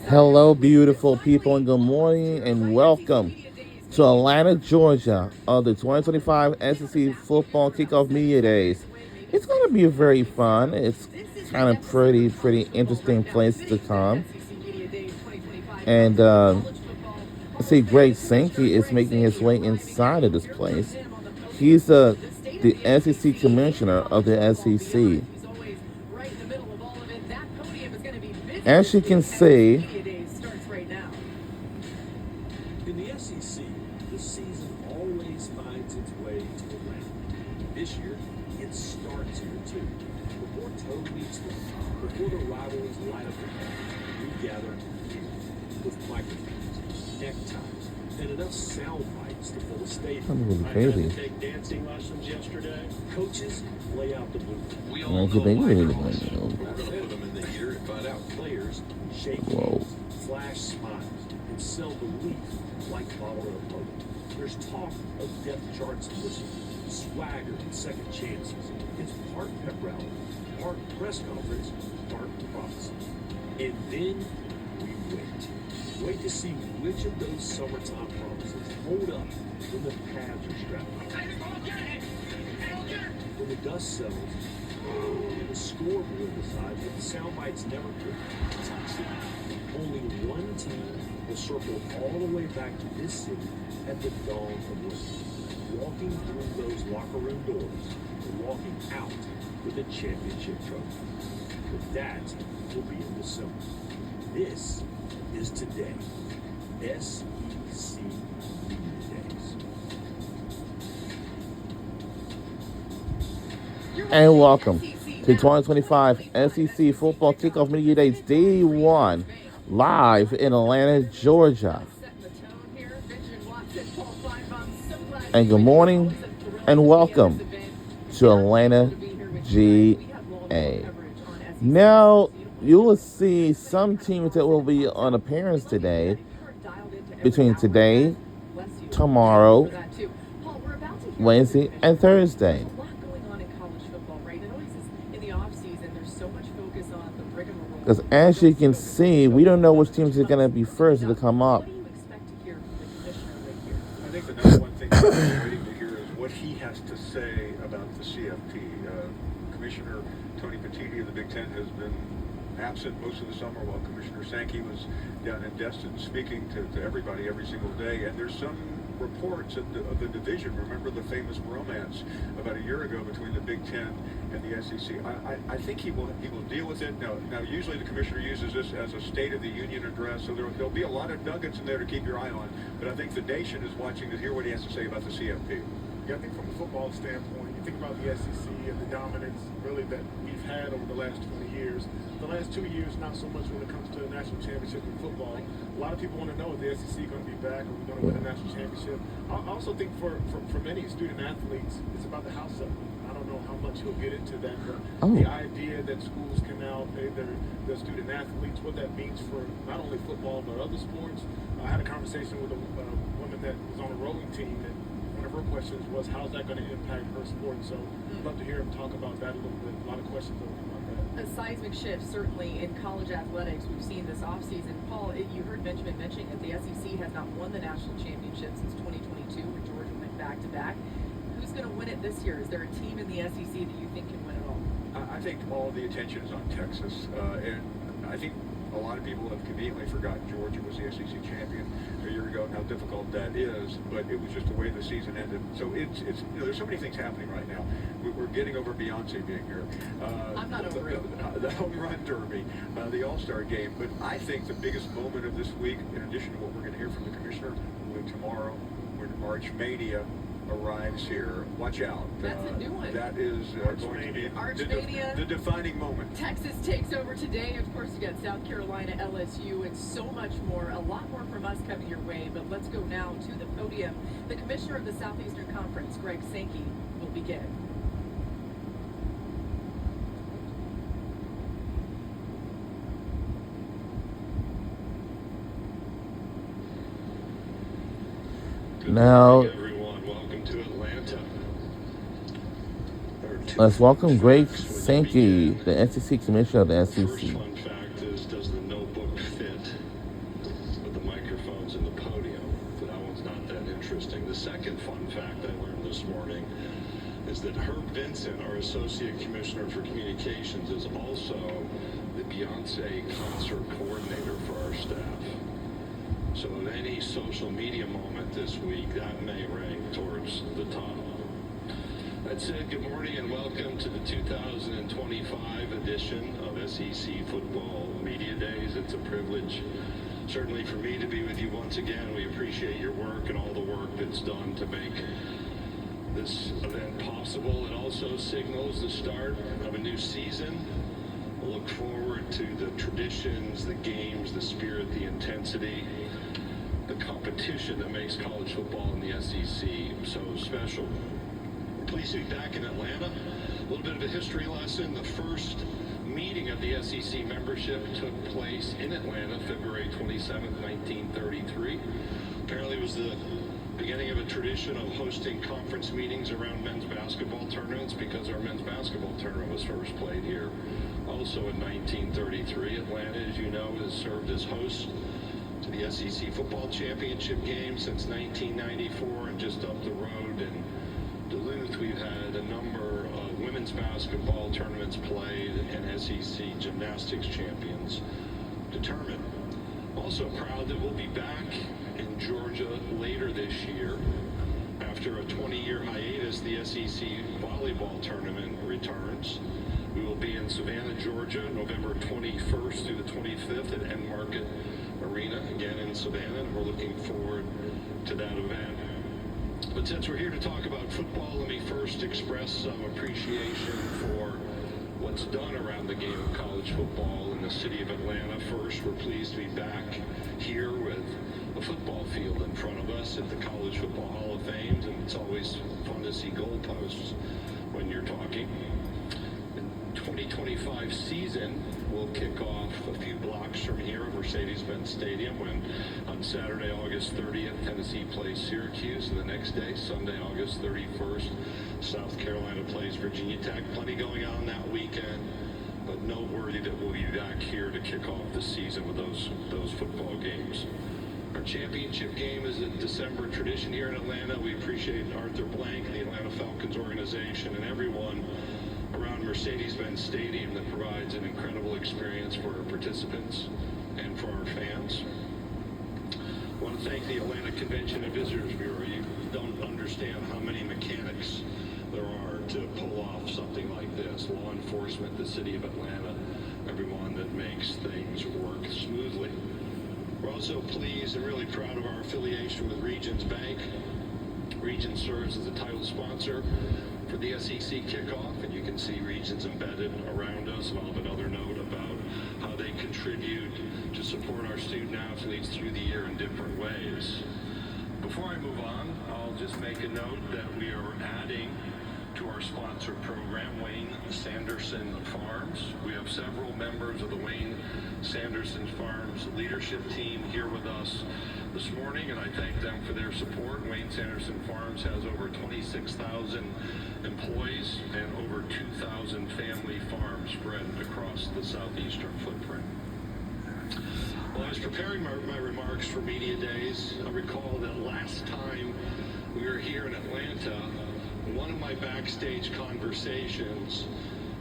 Hello, beautiful people, and good morning, and welcome to Atlanta, Georgia, of the 2025 SEC Football Kickoff Media Days. It's going to be very fun. It's kind of pretty interesting place to come. And I see Greg Sankey is making his way inside of this place. He's the SEC commissioner of the SEC. As you can see, in the SEC, the season always finds its way to Atlanta. This year, it starts here too. Before toe meets toe, before the rivalries light up the path, we gather here with microphones, neckties, and enough sound bites to fill a stadium. I had to take dancing lessons yesterday. Coaches lay out the blueprint. We all know how it really goes. We're going to put them in the heater and find out. Players shake hands, flash smiles, and sell belief like bottle of hope. There's talk of depth charts and whistles, swagger and second chances. It's part pep rally, part press conference, part prophecy. And then we wait. Wait to see which of those summertime promises hold up when the pads are strapped. When the dust settles, and the scoreboard decides that the sound bites never could. Only one team will circle all the way back to this city at the dawn of winter, walking through those locker room doors and walking out with a championship trophy. But that will be in December. This is today. SEC Media Days. and welcome to 2025 SEC Football Kickoff Media Days Day 1, live in Atlanta, Georgia. And good morning and welcome to Atlanta, GA. Now, you will see some teams that will be on appearance today, between today, tomorrow, Wednesday, and Thursday. Because as you can see, we don't know which teams are going to be first to come up. I think the number one thing we're waiting to hear is what he has to say about the CFP. Commissioner Tony Petitti of the Big Ten has been absent most of the summer while Commissioner Sankey was down in Destin speaking to everybody every single day. And there's some reports of the division. Remember the famous bromance about a year ago between the Big Ten and the SEC. I think he will deal with it. Now usually the commissioner uses this as a State of the Union address, so there'll be a lot of nuggets in there to keep your eye on. But I think the nation is watching to hear what he has to say about the CFP. Yeah, I think from a football standpoint, you think about the SEC and the dominance really that we've had over the last 20 years. The last 2 years, not so much when it comes to the national championship in football. A lot of people want to know if the SEC going to be back, are we going to win a national championship? I also think for many student athletes, it's about the house settlement. I don't know how much he'll get into that, but the idea that schools can now pay their student athletes, what that means for not only football but other sports. I had a conversation with a woman that was on a rowing team, and one of her questions was, how's that going to impact her sport? So I'd love to hear him talk about that a little bit. A lot of questions about that. A seismic shift, certainly, in college athletics we've seen this offseason. Paul, you heard Benjamin mentioning that the SEC has not won the national championship since 2022, where Georgia went back-to-back. Who's going to win it this year? Is there a team in the SEC that you think can win it all? I think all the attention is on Texas. And I think a lot of people have conveniently forgotten Georgia was the SEC champion a year ago and how difficult that is, but it was just the way the season ended. So it's there's so many things happening right now. We're getting over Beyonce being here. I'm not over it. The home run derby, the All-Star game. But I think the biggest moment of this week, in addition to what we're going to hear from the commissioner, will be tomorrow when Archmania arrives here. Watch out. That's a new one. That is going to be the defining moment. Texas takes over today. Of course, you got South Carolina, LSU, and so much more. A lot more from us coming your way. But let's go now to the podium. The commissioner of the Southeastern Conference, Greg Sankey, will begin. Now, Welcome to Atlanta. let's welcome Greg Sankey, the SEC commissioner of the SEC. First fun fact is, does the second fun fact I learned this morning is that Herb Vincent, our Associate Commissioner for Communications, is also the Beyonce concert coordinator for our staff. So at any social media moment this week, that may rank towards the top. That said, good morning and welcome to the 2025 edition of SEC Football Media Days. It's a privilege, certainly for me, to be with you once again. We appreciate your work and all the work that's done to make this event possible. It also signals the start of a new season. We'll look forward to the traditions, the games, the spirit, the intensity, the competition that makes college football in the SEC so special. We're pleased to be back in Atlanta. A little bit of a history lesson. The first meeting of the SEC membership took place in Atlanta, February 27th, 1933. Apparently it was the beginning of a tradition of hosting conference meetings around men's basketball tournaments, because our men's basketball tournament was first played here also in 1933. Atlanta, as you know, has served as host to the SEC Football Championship game since 1994, and just up the road in Duluth, we've had a number of women's basketball tournaments played and SEC gymnastics champions determined. Also proud that we'll be back in Georgia later this year. After a 20-year hiatus, the SEC volleyball tournament returns. We will be in Savannah, Georgia, November 21st through the 25th at End Market Arena, again in Savannah, and we're looking forward to that event. But since we're here to talk about football, let me first express some appreciation for what's done around the game of college football in the city of Atlanta. First, we're pleased to be back here with a football field in front of us at the College Football Hall of Fame, and it's always fun to see goalposts when you're talking. The 2025 season will kick off a few blocks from here at Mercedes-Benz Stadium when on Saturday, August 30th, Tennessee plays Syracuse, and the next day, Sunday, August 31st, South Carolina plays Virginia Tech. Plenty going on that weekend, but noteworthy that we'll be back here to kick off the season with those football games. Our championship game is a December tradition here in Atlanta. We appreciate Arthur Blank, the Atlanta Falcons organization, and everyone around Mercedes-Benz Stadium that provides an incredible experience for our participants and for our fans. I want to thank the Atlanta Convention and Visitors Bureau. You don't understand how many mechanics there are to pull off something like this. Law enforcement, the city of Atlanta, everyone that makes things work smoothly. We're also pleased and really proud of our affiliation with Regions Bank. Regions serves as the title sponsor for the SEC kickoff, and you can see Regions embedded around us. And I'll have another note about how they contribute to support our student athletes through the year in different ways. Before I move on, I'll just make a note that we are adding to our sponsor program, Wayne Sanderson Farms. We have several members of the Wayne Sanderson Farms leadership team here with us this morning, and I thank them for their support. Wayne Sanderson Farms has over 26,000 employees and over 2,000 family farms spread across the southeastern footprint. Well, I was preparing my remarks for Media Days. I recall that last time we were here in Atlanta, one of my backstage conversations,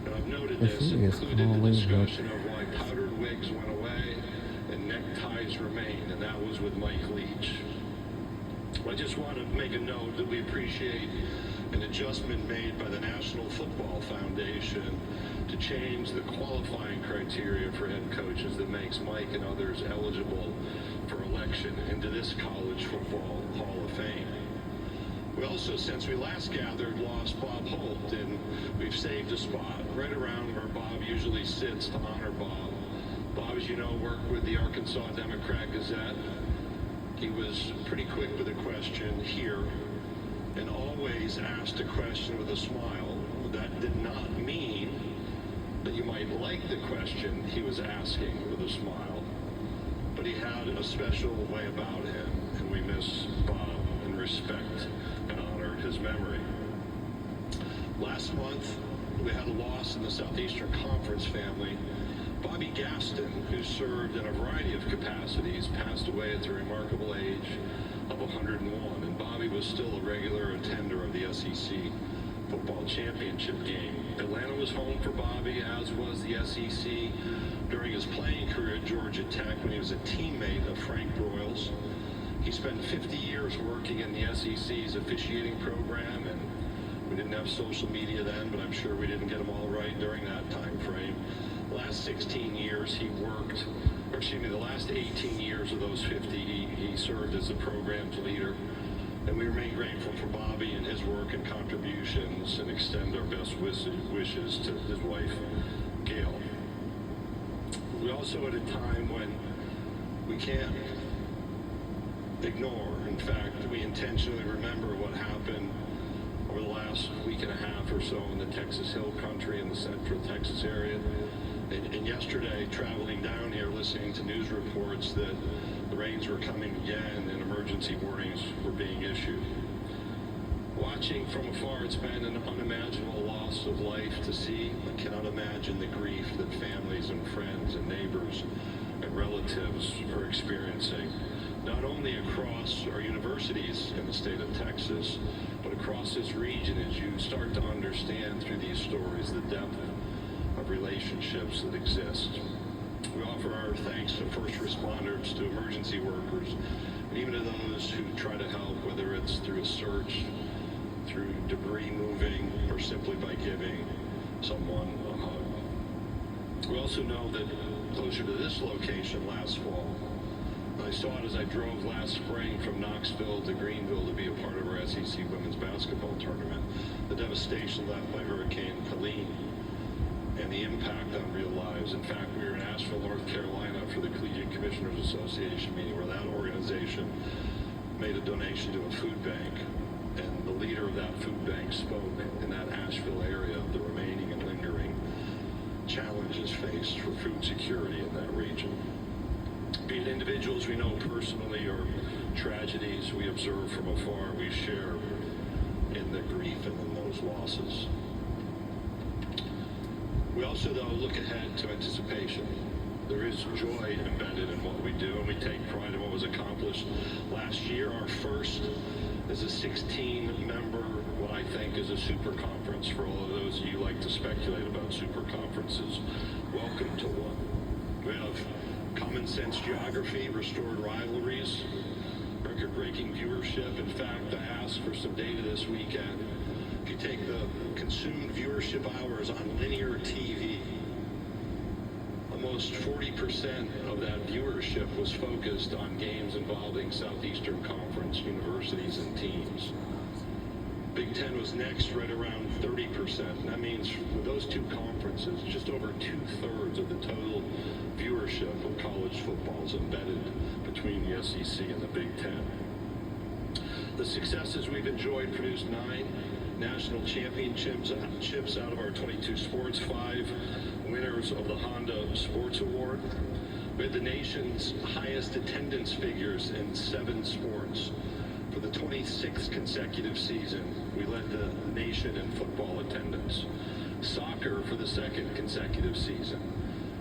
and I've noted this, included the discussion of why powdered wigs went away and neckties remain, and that was with Mike Leach. I just want to make a note that we appreciate an adjustment made by the National Football Foundation to change the qualifying criteria for head coaches that makes Mike and others eligible for election into this College Football Hall of Fame. We also, since we last gathered, lost Bob Holt, and we've saved a spot right around where Bob usually sits to honor Bob. Bob, as you know, worked with the Arkansas Democrat-Gazette. He was pretty quick with a question here and always asked a question with a smile. That did not mean that you might like the question he was asking with a smile, but he had a special way about him, and we miss Bob and respect and honor his memory. Last month, we had a loss in the Southeastern Conference family. Bobby Gaston, who served in a variety of capacities, passed away at the remarkable age of 101, and Bobby was still a regular attender of the SEC football championship game. Atlanta was home for Bobby, as was the SEC during his playing career at Georgia Tech when he was a teammate of Frank Broyles. He spent 50 years working in the SEC's officiating program, and we didn't have social media then, but I'm sure we didn't get them all right during that time frame. The last 16 years he worked, or excuse me, the last 18 years of those 50 he served as the program's leader. And we remain grateful for Bobby and his work and contributions, and extend our best wishes to his wife, Gail. We also at a time when we can't ignore, in fact, we intentionally remember what happened over the last week and a half or so in the Texas Hill Country in the central Texas area. And yesterday, traveling down here, listening to news reports that the rains were coming again and emergency warnings were being issued. Watching from afar, it's been an unimaginable loss of life to see. I cannot imagine the grief that families and friends and neighbors and relatives are experiencing, not only across our universities in the state of Texas, but across this region, as you start to understand through these stories the depth of relationships that exist. We offer our thanks to first responders, to emergency workers, and even to those who try to help, whether it's through a search, through debris moving, or simply by giving someone a hug. We also know that closer to this location last fall, I saw it as I drove last spring from Knoxville to Greenville to be a part of our SEC women's basketball tournament, the devastation left by Hurricane Helene and the impact on real lives. In fact, we were in Asheville, North Carolina for the Collegiate Commissioners Association meeting, where that organization made a donation to a food bank, and the leader of that food bank spoke in that Asheville area of the remaining and lingering challenges faced for food security in that region. Be it individuals we know personally or tragedies we observe from afar, we share in the grief and in those losses. We also, though, look ahead to anticipation. There is joy embedded in what we do, and we take pride in what was accomplished last year. Our first is a 16-member, what I think is a super conference. For all of those of you who like to speculate about super conferences, welcome to one. We have common sense geography, restored rivalries, record-breaking viewership. In fact, I asked for some data this weekend. If you take the consumed viewership hours on linear TV, almost 40% of that viewership was focused on games involving Southeastern Conference universities and teams. Big Ten was next, right around 30%. And that means for those two conferences, just over 2/3 of the total viewership of college football is embedded between the SEC and the Big Ten. The successes we've enjoyed produced 9 national championships out of our 22 sports, 5 winners of the Honda Sports Award. We had the nation's highest attendance figures in 7 sports. For the 26th consecutive season, we led the nation in football attendance. Soccer for the 2nd consecutive season,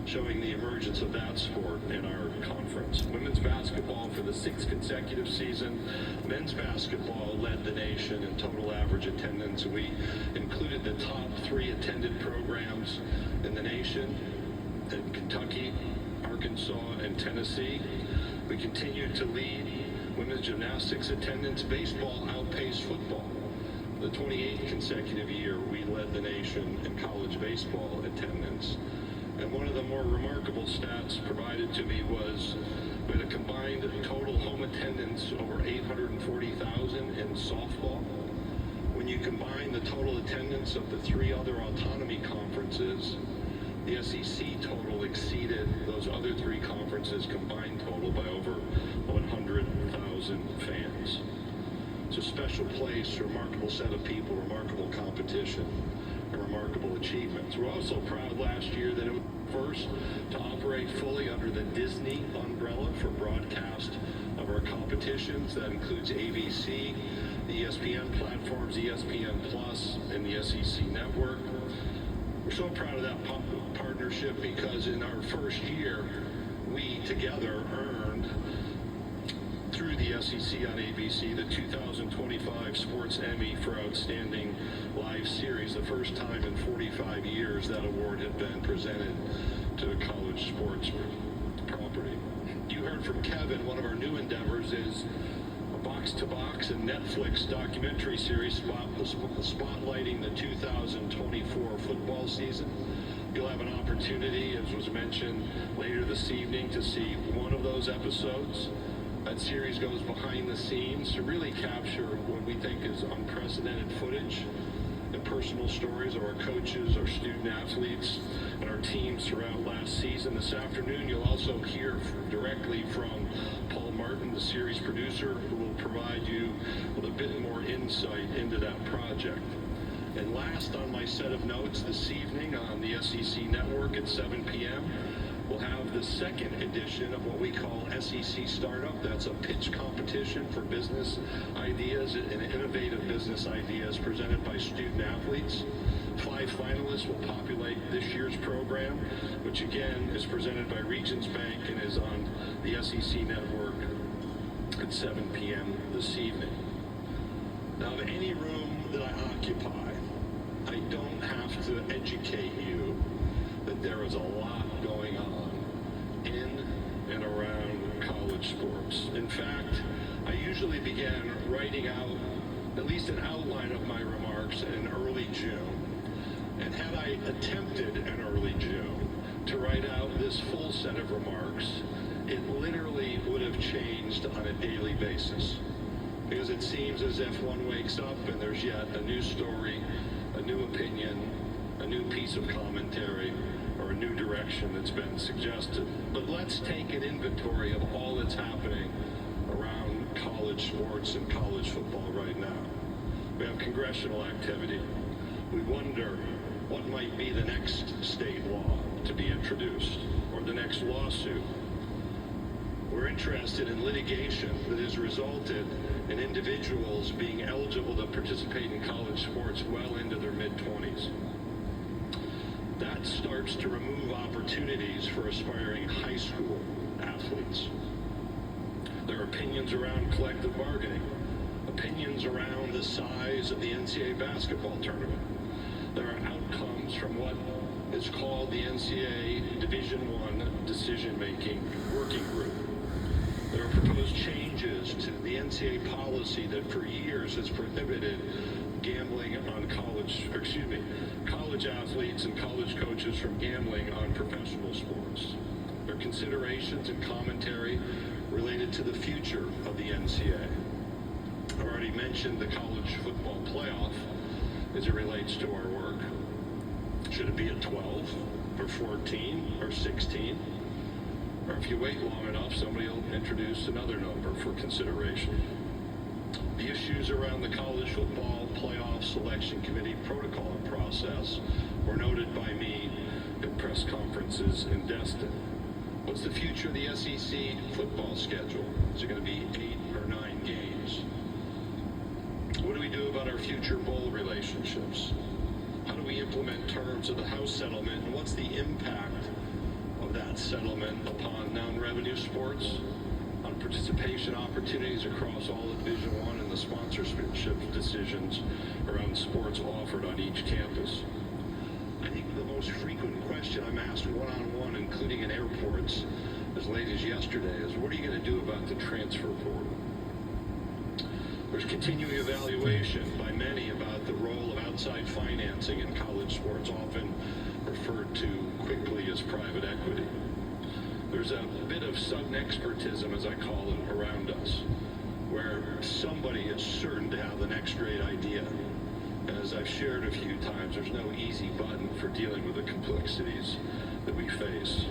showing the emergence of that sport in our conference. Women's basketball for the 6th consecutive season. Men's basketball led the nation in total average attendance. We included the top 3 attended programs in the nation in Kentucky, Arkansas, and Tennessee. We continued to lead women's gymnastics attendance. Baseball outpaced football. The 28th consecutive year, we led the nation in college baseball attendance. And one of the more remarkable stats provided to me was we had a combined total home attendance over 840,000 in softball. When you combine the total attendance of the 3 other autonomy conferences, the SEC total exceeded those other 3 conferences combined total by over 100,000 fans. It's a special place, a remarkable set of people, remarkable competition, and remarkable achievements. We're also proud last year that it was first to operate fully under the Disney umbrella for broadcast of our competitions. That includes ABC, the ESPN platforms, ESPN Plus, and the SEC Network. We're so proud of that partnership because in our first year, we together earned through the SEC on ABC, the 2025 Sports Emmy for Outstanding Live Series, the first time in 45 years that award had been presented to a college sports property. You heard from Kevin. One of our new endeavors is a box-to-box and Netflix documentary series spotlighting the 2024 football season. You'll have an opportunity, as was mentioned later this evening, to see one of those episodes. That series goes behind the scenes to really capture what we think is unprecedented footage and personal stories of our coaches, our student athletes, and our teams throughout last season. This afternoon, you'll also hear directly from Paul Martin, the series producer, who will provide you with a bit more insight into that project. And last on my set of notes this evening on the SEC Network at 7 p.m., we'll have the second edition of what we call SEC Startup. That's a pitch competition for business ideas and innovative business ideas presented by student athletes. 5 finalists will populate this year's program, which again is presented by Regions Bank and is on the SEC Network at 7 p.m. this evening. Now, of any room that I occupy, I don't have to educate you that there is a lot going on in and around college sports. In fact, I usually begin writing out at least an outline of my remarks in early June. And had I attempted in early June to write out this full set of remarks, it literally would have changed on a daily basis. Because it seems as if one wakes up and there's yet a new story, a new opinion, a new piece of commentary, or a new direction that's been suggested. But let's take an inventory of all that's happening around college sports and college football right now. We have congressional activity. We wonder what might be the next state law to be introduced, or the next lawsuit. We're interested in litigation that has resulted in individuals being eligible to participate in college sports well into their mid-20s. That starts to remove opportunities for aspiring high school athletes. There are opinions around collective bargaining, opinions around the size of the NCAA basketball tournament. There are outcomes from what is called the NCAA Division I decision-making working group. There are proposed changes to the NCAA policy that for years has prohibited gambling on college athletes and college coaches from gambling on professional sports. There are considerations and commentary related to the future of the NCAA. I've already mentioned the college football playoff as it relates to our work. Should it be at 12 or 14 or 16? Or if you wait long enough, somebody will introduce another number for consideration. The issues around the college football playoff selection committee protocol and process were noted by me at press conferences in Destin. What's the future of the SEC football schedule? Is it going to be 8 or 9 games? What do we do about our future bowl relationships? How do we implement terms of the House settlement, and what's the impact of that settlement upon non-revenue sports, on participation opportunities across all of Division I, and the sponsorship decisions around sports offered on each campus? I think the most frequent question I'm asked one-on-one, including in airports as late as yesterday, is what are you going to do about the transfer portal? There's continuing evaluation by many about the role of outside financing in college sports, often referred to quickly as private equity. There's a bit of sudden expertism, as I call it, around us, where somebody is certain to have the next great idea. And as I've shared a few times, there's no easy button for dealing with the complexities that we face.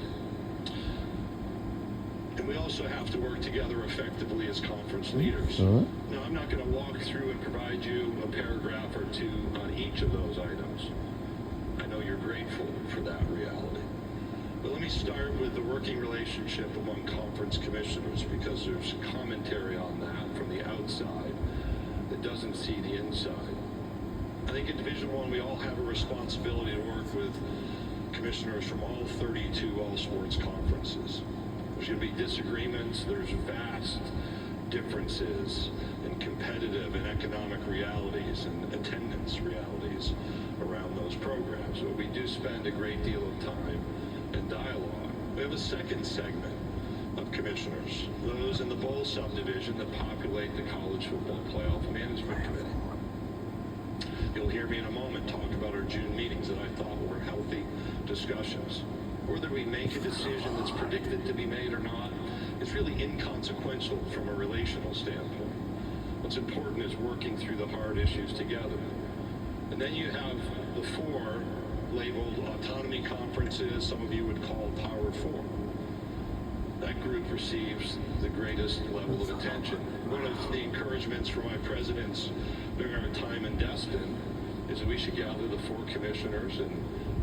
And we also have to work together effectively as conference leaders. Now, I'm not going to walk through and provide you a paragraph or two on each of those items. I know you're grateful for that reality. But let me start with the working relationship among conference commissioners, because there's commentary on that from the outside that doesn't see the inside. I think in Division I, we all have a responsibility to work with commissioners from all 32 all-sports conferences. There's going to be disagreements. There's vast differences in competitive and economic realities and attendance realities around those programs. But we do spend a great deal of time in dialogue. We have a second segment of commissioners, those in the bowl subdivision that populate the College Football Playoff Management Committee. You'll hear me in a moment talk about our June meetings that I thought were healthy discussions. Whether we make a decision that's predicted to be made or not, it's really inconsequential from a relational standpoint. What's important is working through the hard issues together. And then you have the four labeled autonomy conferences, some of you would call Power Four. That group receives the greatest level of attention. One of the encouragements for my presidents during our time in Destin is that we should gather the four commissioners and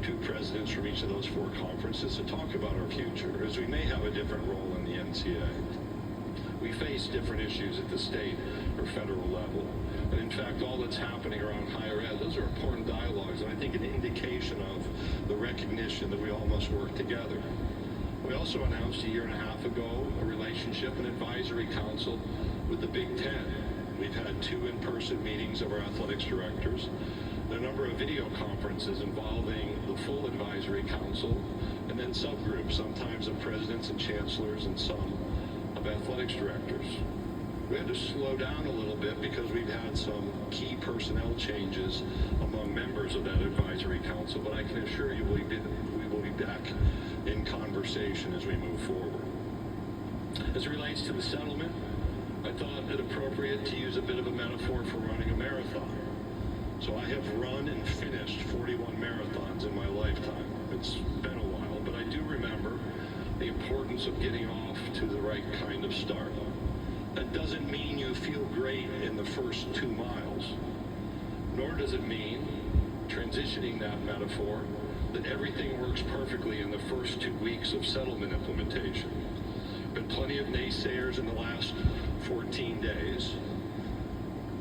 two presidents from each of those four conferences to talk about our future, as we may have a different role in the NCAA. We face different issues at the state or federal level. And in fact, all that's happening around higher ed, those are important dialogues, and I think an indication of the recognition that we all must work together. We also announced a year and a half ago a relationship and advisory council with the Big Ten. We've had 2 in-person meetings of our athletics directors, and a number of video conferences involving the full advisory council, and then subgroups, sometimes of presidents and chancellors and some of athletics directors. We had to slow down a little bit because we've had some key personnel changes among members of that advisory council, but I can assure you we will be back in conversation as we move forward. As it relates to the settlement, I thought it appropriate to use a bit of a metaphor for running a marathon. So I have run and finished 41 marathons in my lifetime. It's been a while, but I do remember the importance of getting off to the right kind of start. That doesn't mean you feel great in the first 2 miles, nor does it mean, transitioning that metaphor, that everything works perfectly in the first 2 weeks of settlement implementation. Been plenty of naysayers in the last 14 days,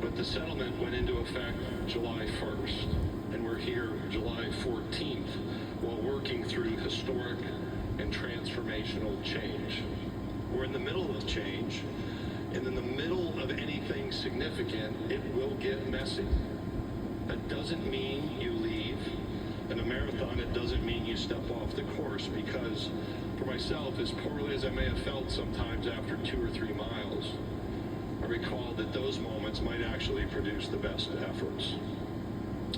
but the settlement went into effect July 1st, and we're here July 14th while working through historic and transformational change. We're in the middle of change, and in the middle of anything significant, it will get messy. That doesn't mean you leave. In a marathon, it doesn't mean you step off the course, because for myself, as poorly as I may have felt sometimes after 2 or 3 miles, I recall that those moments might actually produce the best efforts.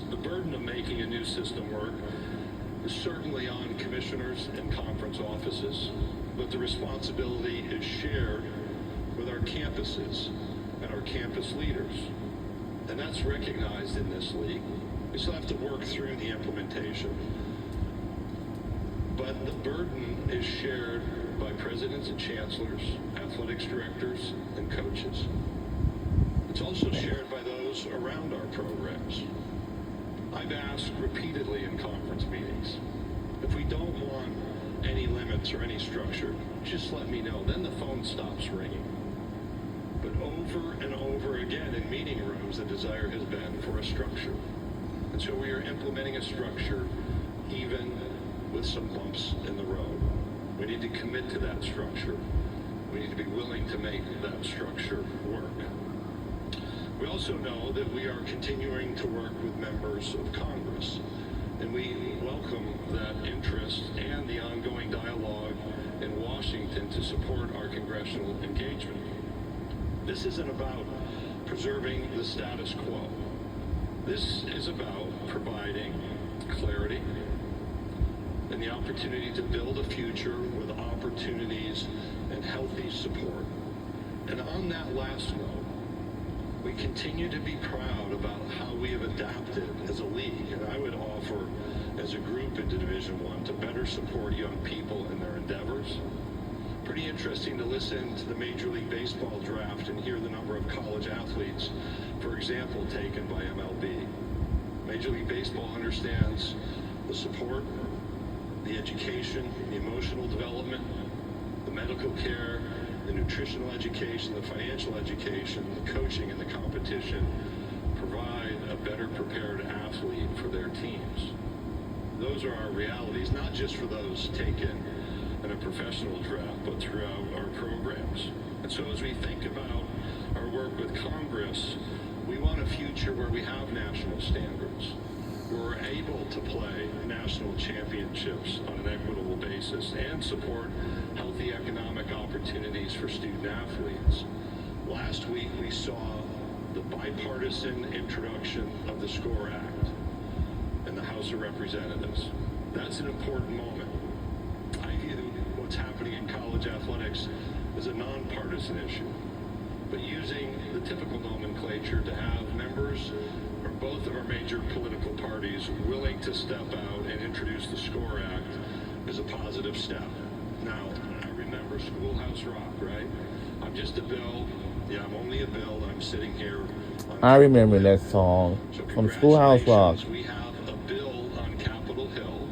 The burden of making a new system work is certainly on commissioners and conference offices, but the responsibility is shared with our campuses and our campus leaders. And that's recognized in this league. We still have to work through the implementation. But the burden is shared by presidents and chancellors, athletics directors, and coaches. It's also shared by those around our programs. I've asked repeatedly in conference meetings, if we don't want any limits or any structure, just let me know. Then the phone stops ringing. But over and over again in meeting rooms, the desire has been for a structure. And so we are implementing a structure even with some bumps in the road. We need to commit to that structure. We need to be willing to make that structure work. We also know that we are continuing to work with members of Congress, and we welcome that interest and the ongoing dialogue in Washington to support our congressional engagement. This isn't about preserving the status quo. This is about providing clarity and the opportunity to build a future with opportunities and healthy support. And on that last note, we continue to be proud about how we have adapted as a league, and I would offer as a group into Division I to better support young people in their endeavors. Pretty interesting to listen to the Major League Baseball draft and hear the number of college athletes, for example, taken by MLB. Major League Baseball understands the support, the education, the emotional development, the medical care, the nutritional education, the financial education, the coaching, and the competition provide a better prepared athlete for their teams. Those are our realities, not just for those taken in a professional draft, but throughout our programs. And so as we think about our work with Congress, we want a future where we have national standards, where we're able to play national championships on an equitable basis and support healthy economic opportunities for student athletes. Last week we saw the bipartisan introduction of the SCORE Act in the House of Representatives. That's an important moment. I view what's happening in college athletics as a nonpartisan issue, but using the typical nomenclature to have members from both of our major political parties willing to step out and introduce the SCORE Act is a positive step. Now, I remember Schoolhouse Rock, right? I'm just a bill. Yeah, I'm only a bill. I'm sitting here. I remember that song from Schoolhouse Rock. We have a bill on Capitol Hill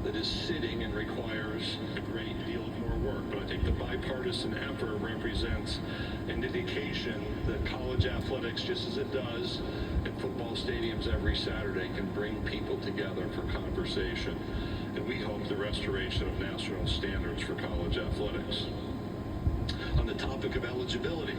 that is sitting and requires a great deal of more work. But I think the bipartisan effort represents an indication that college athletics, just as it does in football stadiums every Saturday, can bring people together for conversation. And we hope the restoration of national standards for college athletics. On the topic of eligibility,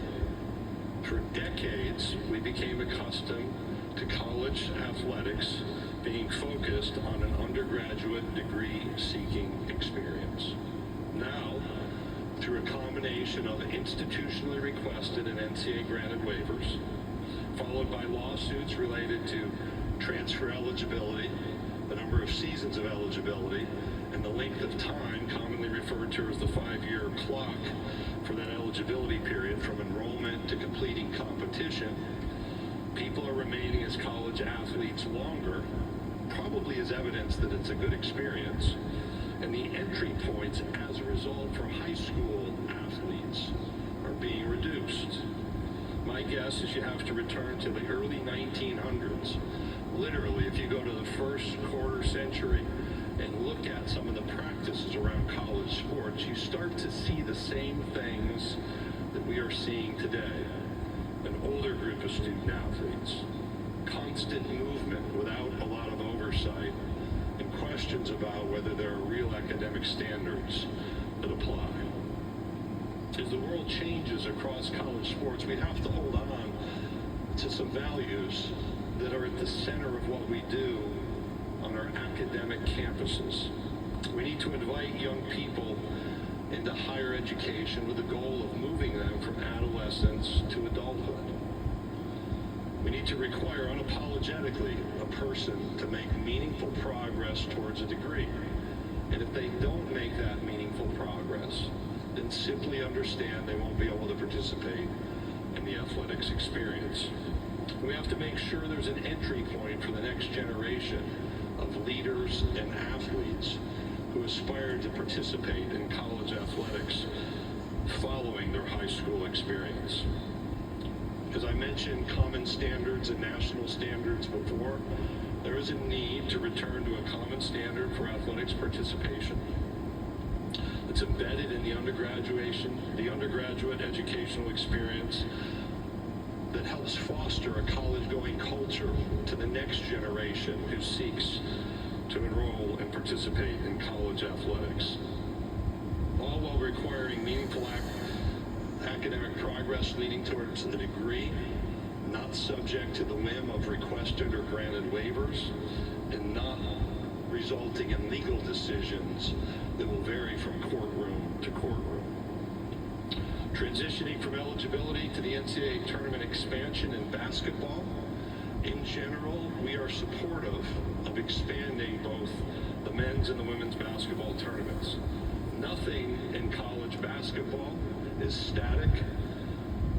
for decades we became accustomed to college athletics being focused on an undergraduate degree-seeking experience. Now, through a combination of institutionally requested and NCAA-granted waivers, followed by lawsuits related to transfer eligibility, the number of seasons of eligibility, and the length of time, commonly referred to as the 5-year clock, for that eligibility period from enrollment to completing competition, people are remaining as college athletes longer, probably as evidence that it's a good experience. And the entry points as a result for high school athletes are being reduced. My guess is you have to return to the early 1900s. Literally, if you go to the first quarter century and look at some of the practices around college sports, you start to see the same things that we are seeing today. An older group of student athletes, constant movement without a lot of oversight, and questions about whether there are real academic standards that apply. As the world changes across college sports, we have to hold on to some values that are at the center of what we do on our academic campuses. We need to invite young people into higher education with the goal of moving them from adolescence to adulthood. We need to require unapologetically a person to make meaningful progress towards a degree. And if they don't make that meaningful progress, then simply understand they won't be able to participate in the athletics experience. We have to make sure there's an entry point for the next generation of leaders and athletes who aspire to participate in college athletics following their high school experience. As I mentioned common standards and national standards before, there is a need to return to a common standard for athletics participation. It's embedded in the undergraduate educational experience that helps foster a college-going culture to the next generation who seeks to enroll and participate in college athletics, all while requiring meaningful academic progress leading towards a degree, not subject to the whim of requested or granted waivers, and not resulting in legal decisions that will vary from courtroom to courtroom. Transitioning from eligibility to the NCAA tournament expansion in basketball, in general, we are supportive of expanding both the men's and the women's basketball tournaments. Nothing in college basketball is static,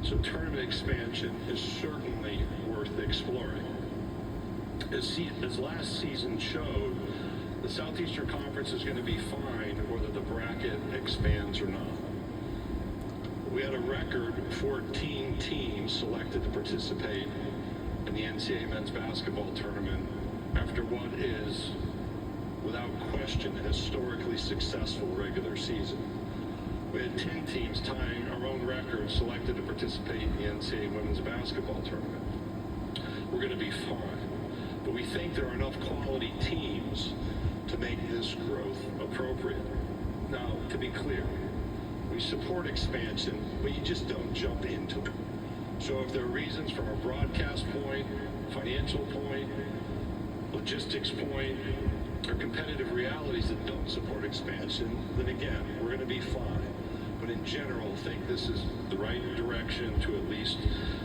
so tournament expansion is certainly worth exploring. As last season showed, the Southeastern Conference is going to be fine whether the bracket expands or not. We had a record 14 teams selected to participate in the NCAA men's basketball tournament after what is, without question, a historically successful regular season. We had 10 teams tying our own record selected to participate in the NCAA women's basketball tournament. We're going to be fine, but we think there are enough quality teams to make this growth appropriate. Now, to be clear, We support expansion, but you just don't jump into it. So if there are reasons from a broadcast point, financial point, logistics point, or competitive realities that don't support expansion, then again, we're going to be fine. But in general, I think this is the right direction to at least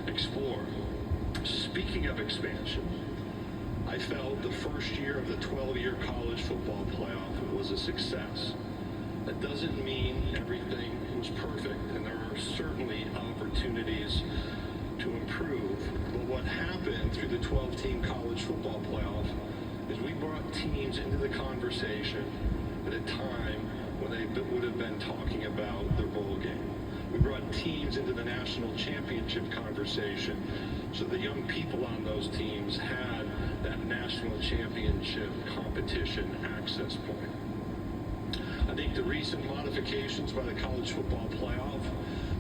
explore. Speaking of expansion, I felt the first year of the 12-year college football playoff was a success. That doesn't mean everything was perfect, and there are certainly opportunities to improve. But what happened through the 12-team college football playoff is we brought teams into the conversation at a time when they would have been talking about their bowl game. We brought teams into the national championship conversation so the young people on those teams had that national championship competition access point. I think the recent modifications by the college football playoff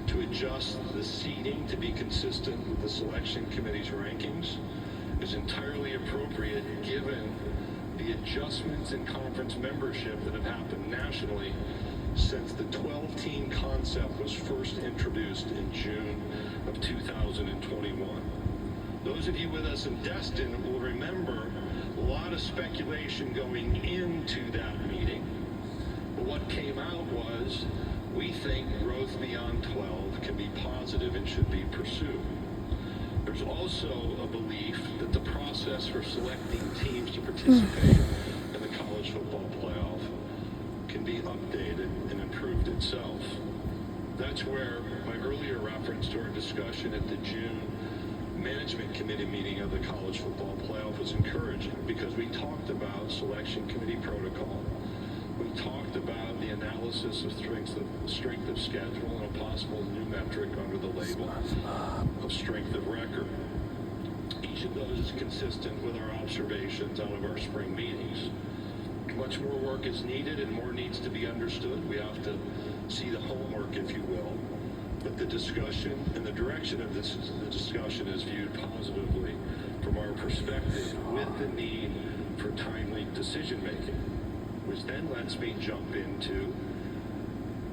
to adjust the seeding to be consistent with the selection committee's rankings is entirely appropriate given the adjustments in conference membership that have happened nationally since the 12-team concept was first introduced in June of 2021. Those of you with us in Destin will remember a lot of speculation going into that meeting. But what came out was, we think growth beyond 12 can be positive and should be pursued. There's also a belief that the process for selecting teams to participate in the college football playoff can be updated and improved itself. That's where my earlier reference to our discussion at the June management committee meeting of the college football playoff was encouraging, because we talked about selection committee protocol. We talked about the analysis of strength of schedule and a possible new metric under the label of strength of record. Each of those is consistent with our observations out of our spring meetings. Much more work is needed and more needs to be understood. We have to see the homework, if you will. But the discussion and the direction of the discussion is viewed positively from our perspective, with the need for timely decision making, which then lets me jump into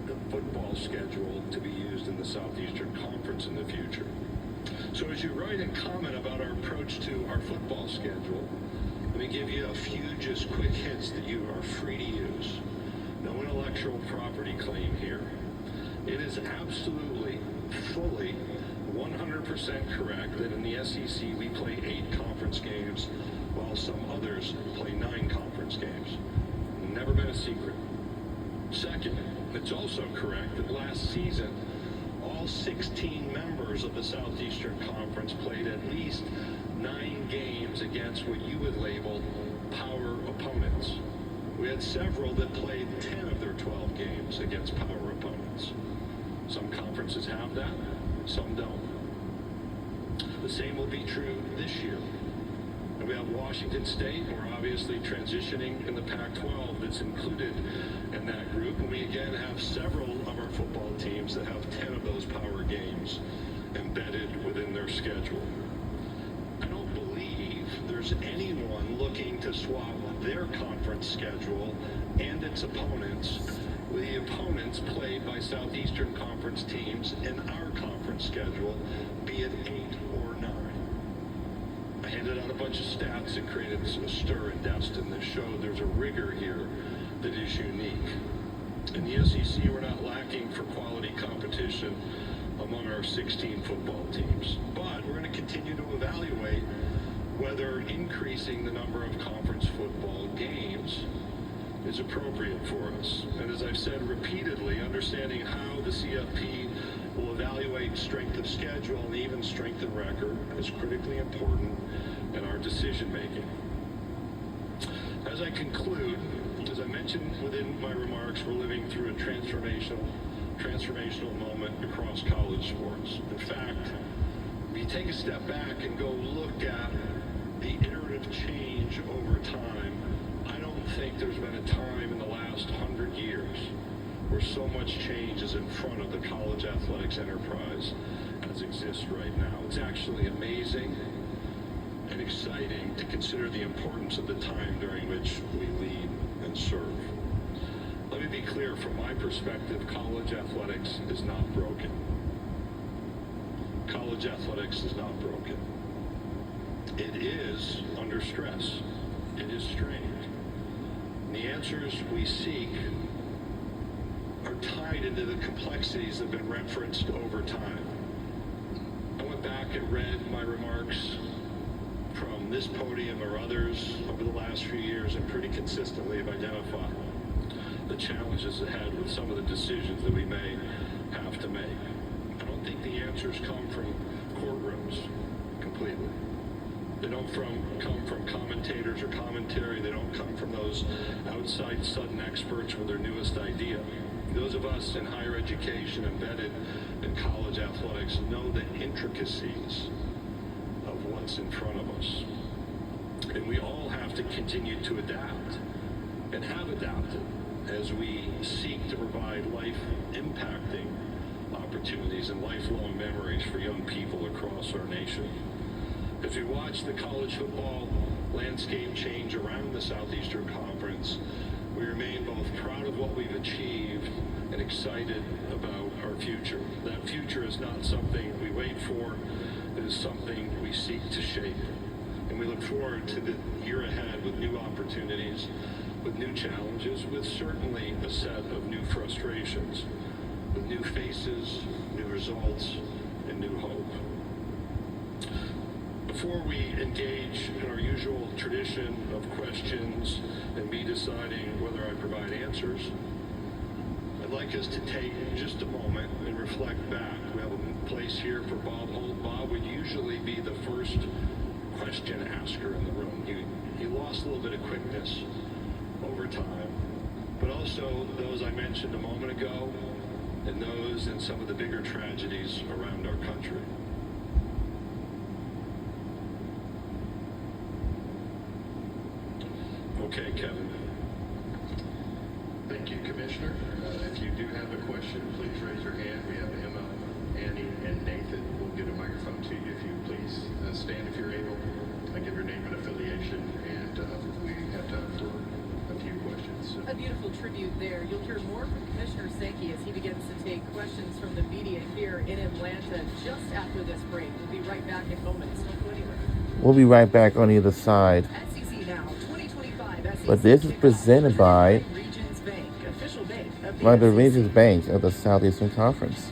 the football schedule to be used in the Southeastern Conference in the future. So as you write and comment about our approach to our football schedule, let me give you a few just quick hints that you are free to use. No intellectual property claim here. It is absolutely, fully, 100% correct that in the SEC we play 8 conference games while some others play 9 conference games. Never been a secret. Second, it's also correct that last season all 16 members of the Southeastern Conference played at least 9 games against what you would label power opponents. We had several that played 10 of their 12 games against power opponents. Some conferences have that, some don't. The same will be true this year. And we have Washington State, we're obviously transitioning in the Pac-12 that's included in that group. And we again have several of our football teams that have 10 of those power games embedded within their schedule. I don't believe there's anyone looking to swap their conference schedule and its opponents with the opponents played by Southeastern Conference teams in our conference schedule, be it 8 or 9. I handed out a bunch of stats that created a stir in Destin that showed there's a rigor here that is unique. In the SEC, we're not lacking for quality competition among our 16 football teams, but we're going to continue to evaluate whether increasing the number of conference football games is appropriate for us. And as I've said repeatedly, understanding how the CFP will evaluate strength of schedule and even strength of record is critically important in our decision making. As I conclude, as I mentioned within my remarks, we're living through a transformational moment across college sports. In fact, if you take a step back and go look at the iterative change over time, I don't think there's been a time in the last 100 years where so much change is in front of the college athletics enterprise as exists right now. It's actually amazing and exciting to consider the importance of the time during which we lead and serve. Let me be clear, from my perspective, college athletics is not broken. College athletics is not broken. It is under stress. It is strained. And the answers we seek are tied into the complexities that have been referenced over time. I went back and read my remarks from this podium or others over the last few years and pretty consistently have identified the challenges ahead with some of the decisions that we may have to make. I don't think the answers come from courtrooms completely. They don't come from commentators or commentary. They don't come from those outside sudden experts with their newest idea. Those of us in higher education embedded in college athletics know the intricacies of what's in front of us. And we all have to continue to adapt and have adapted as we seek to provide life-impacting opportunities and lifelong memories for young people across our nation. As we watch the college football landscape change around the Southeastern Conference, we remain both proud of what we've achieved and excited about our future. That future is not something we wait for, it is something we seek to shape. And we look forward to the year ahead with new opportunities, with new challenges, with certainly a set of new frustrations, with new faces, new results, and new hope. Before we engage in our usual tradition of questions and me deciding whether I provide answers, I'd like us to take just a moment and reflect back. We have a place here for Bob Holt. Bob would usually be the first question asker in the room. He lost a little bit of quickness over time, but also those I mentioned a moment ago and those in some of the bigger tragedies around our country. Okay, Kevin. Thank you, Commissioner. If you do have a question, please raise your hand. We have Emma, Annie, and Nathan. We'll get a microphone to you if you please stand if you're able. Give your name and affiliation, and we have time for a few questions. A beautiful tribute there. You'll hear more from Commissioner Sankey as he begins to take questions from the media here in Atlanta just after this break. We'll be right back in moments. Don't go anywhere. We'll be right back on either side. SEC Now 2025 SEC But this is presented by Regions Bank, official bank of the SEC. Regions Bank of the Southeastern Conference.